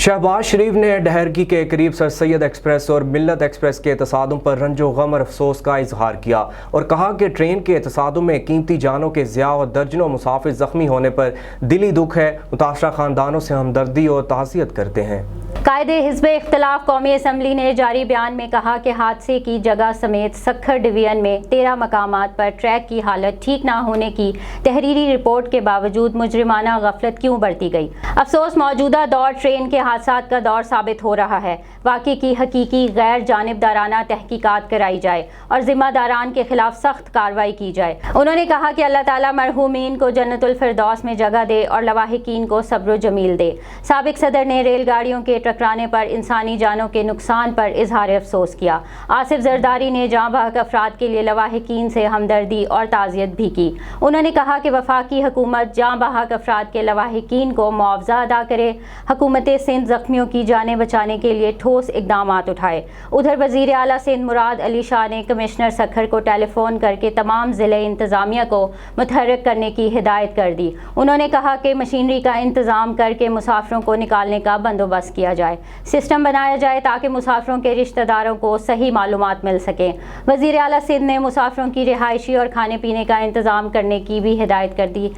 शहबाज शरीफ ने डहरगी के करीब सर सैयद एक्सप्रेस और मिल्लत एक्सप्रेस के तसादुम पर रंजो गम और अफसोस का इजहार किया और कहा कि ट्रेन के तसादुम में कीमती जानों के ज़िया और दर्जनों मुसाफिर ज़ख्मी होने पर दिली दुख है। मुतासरा ख़ानदानों से हमदर्दी और ताज़ियत करते हैं। कायदे हिज़्ब इख्तिलाफ कौमी असम्बली ने जारी बयान में कहा कि हादसे की जगह समेत सखर डिवीजन में 13 मकामात पर ट्रैक की हालत ठीक ना होने की तहरीरी रिपोर्ट के बावजूद मुजरिमाना गफलत क्यों बरती गई। अफसोस मौजूदा दौर ट्रेन के हादसात का दौर साबित हो रहा है। वाक़ई की हकीकी गैर जानिबदाराना तहकीकात कराई जाए और ज़िम्मेदारान के खिलाफ सख्त कार्रवाई की जाए। उन्होंने कहा कि अल्लाह ताला मरहूमीन को जन्नतुल फिरदौस में जगह दे और लवाहिकीन को सब्र जमील दे। साबिक सदर ने रेलगाड़ियों के टकराने पर इंसानी जानों के नुकसान पर इजहार अफसोस किया। आसिफ जरदारी ने जाँ बहक अफराद के लिए लवाहिकीन से हमदर्दी और ताज़ियत भी की। उन्होंने कहा कि वफाकी हुकूमत जाँ बहक अफराद के लवाहिकीन को मुआवजा अदा करे। हुकूमत सिंध ज़ख्मियों की जानें बचाने के लिए ठोस इक़दामात उठाए। उधर वज़ीर आला सिंध मुराद अली शाह ने कमिश्नर सखर को टेलीफोन करके तमाम ज़िले इंतज़ामिया को मुतहर्रिक करने की हिदायत कर दी। उन्होंने कहा कि मशीनरी का इंतज़ाम करके मुसाफिरों को निकालने का बंदोबस्त किया जाए, सिस्टम बनाया जाए ताकि मुसाफिरों के रिश्तेदारों को सही मालूमात मिल सकें। वज़ीर आला सिंध ने मुसाफिरों की रिहायशी और खाने पीने का इंतज़ाम करने की भी हिदायत कर दी।